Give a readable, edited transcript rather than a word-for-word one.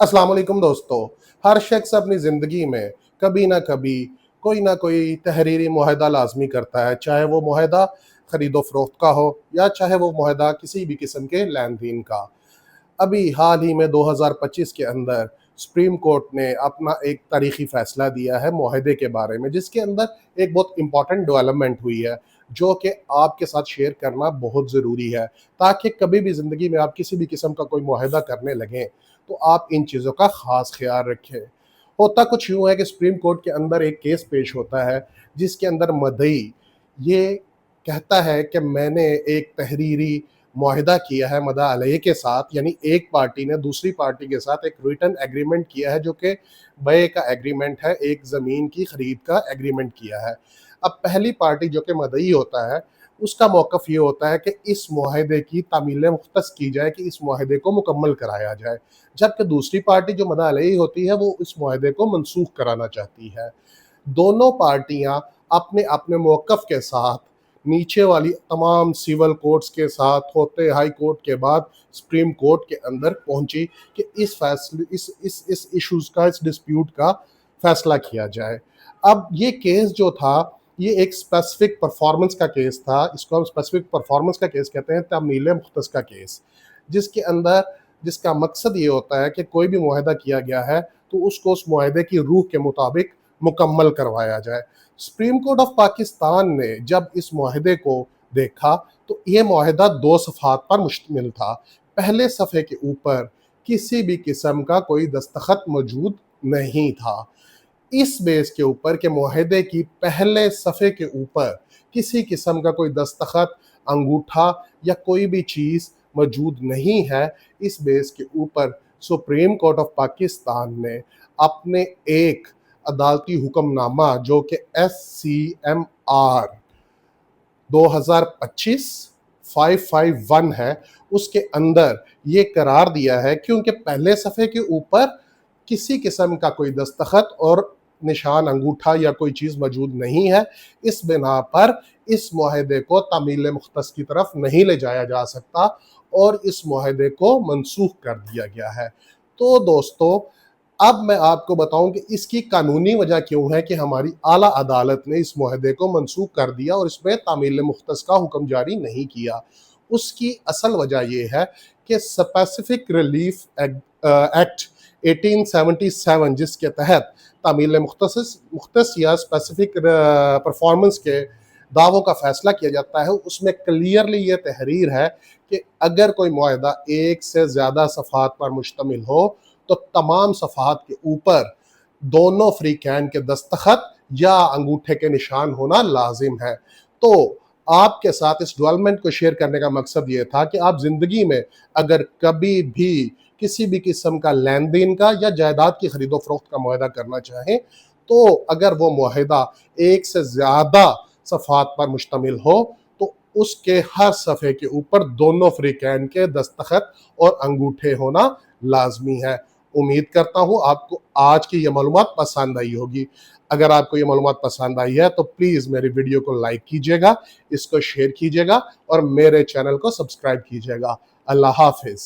अस्सलाम वालेकुम दोस्तों। हर शख्स अपनी ज़िंदगी में कभी ना कभी कोई ना कोई तहरीरी मुआहदा लाज़मी करता है, चाहे वो मुआहदा ख़रीदो फ़रोख्त का हो या चाहे वो मुआहदा किसी भी किस्म के लेन-देन का। अभी हाल ही में 2025 के अंदर सुप्रीम कोर्ट ने अपना एक तारीखी फ़ैसला दिया है मुआहदे के बारे में, जिसके अंदर एक बहुत इम्पॉर्टेंट डेवलपमेंट हुई है, जो कि आपके साथ शेयर करना बहुत ज़रूरी है, ताकि कभी भी ज़िंदगी में आप किसी भी किस्म का कोई मुआहदा करने लगें, तो आप इन चीज़ों का ख़ास ख़्याल रखें। होता कुछ यूँ है कि सुप्रीम कोर्ट के अंदर एक केस पेश होता है, जिसके अंदर मदई ये कहता है कि मैंने एक तहरीरी मुआहिदा किया है मदा अलैह के साथ, यानी एक पार्टी ने दूसरी पार्टी के साथ एक रिटन एग्रीमेंट किया है, जो कि बय का एग्रीमेंट है, एक ज़मीन की खरीद का एग्रीमेंट किया है। अब पहली पार्टी जो कि मदई होता है, उसका मौक़िफ़ ये होता है कि इस मुआहिदे की तामील मुख्तस की जाए, कि इस मुआहिदे को मुकम्मल कराया जाए, जबकि दूसरी पार्टी जो मदा अलैह होती है वो इस मुआहिदे को मनसूख कराना चाहती है। दोनों पार्टियां अपने अपने मौक़िफ़ के साथ नीचे वाली तमाम सिविल कोर्ट्स के साथ होते हाई कोर्ट के बाद सुप्रीम कोर्ट के अंदर पहुंची कि इस फैसले इस इश्यूज़ का, इस डिस्प्यूट का फैसला किया जाए। अब ये केस जो था, ये एक स्पेसिफिक परफॉर्मेंस का केस था। इसको हम स्पेसिफिक परफॉर्मेंस का केस कहते हैं, तामील मुख्तस का केस, जिसके अंदर जिसका मकसद ये होता है कि कोई भी मुआहिदा किया गया है तो उसको उस मुआहिदे की रूह के मुताबिक मुकम्मल करवाया जाए। सुप्रीम कोर्ट ऑफ पाकिस्तान ने जब इस मुआहिदे को देखा, तो ये मुआहिदा 2 सफ़हात पर मुश्तमिल था। पहले सफ़े के ऊपर किसी भी किस्म का कोई दस्तखत मौजूद नहीं था। इस बेस के ऊपर कि मुआहिदे की पहले सफ़े के ऊपर किसी किस्म का कोई दस्तखत, अंगूठा या कोई भी चीज़ मौजूद नहीं है, इस बेस के ऊपर सुप्रीम कोर्ट ऑफ पाकिस्तान ने अपने एक अदालती हुक्मनामा, जो कि SCMR 2025 551 है, उसके अंदर ये करार दिया है, क्योंकि पहले सफ़े के ऊपर किसी किस्म का कोई दस्तखत और निशान, अंगूठा या कोई चीज़ मौजूद नहीं है, इस बिना पर इस मुआहिदे को तामील मुख्तस की तरफ नहीं ले जाया जा सकता और इस मुआहिदे को मनसूख कर दिया गया है। तो दोस्तों, अब मैं आपको बताऊं कि इसकी कानूनी वजह क्यों है कि हमारी आला अदालत ने इस मुआहिदे को मनसूख कर दिया और इसमें तामील मुख्तस का हुक्म जारी नहीं किया। उसकी असल वजह यह है कि स्पेसिफिक रिलीफ एक्ट 1877, जिसके तहत तामील मुख्तस या स्पेसिफिक परफॉर्मेंस के दावों का फैसला किया जाता है, उसमें क्लियरली ये तहरीर है कि अगर कोई मुआहिदा एक से ज़्यादा सफ़हात पर मुश्तमिल हो, तो तमाम सफ़हात के ऊपर दोनों फ़रीक़ैन के दस्तखत या अंगूठे के निशान होना लाजिम है। तो आपके साथ इस डेवलपमेंट को शेयर करने का मकसद ये था कि आप ज़िंदगी में अगर कभी भी किसी भी किस्म का लेन देन का या जायदाद की खरीदो फरोख्त का मुआहिदा करना चाहें, तो अगर वो मुआहिदा एक से ज़्यादा सफ़हात पर मुश्तमिल हो, तो उसके हर सफ़े के ऊपर दोनों फ़रीक़ैन के दस्तखत और अंगूठे होना लाजमी है। उम्मीद करता हूँ आपको आज की ये मालूमात पसंद आई होगी। अगर आपको ये मालूमात पसंद आई है तो प्लीज़ मेरी वीडियो को लाइक कीजिएगा, इसको शेयर कीजिएगा और मेरे चैनल को सब्सक्राइब कीजिएगा। अल्लाह हाफ़िज़।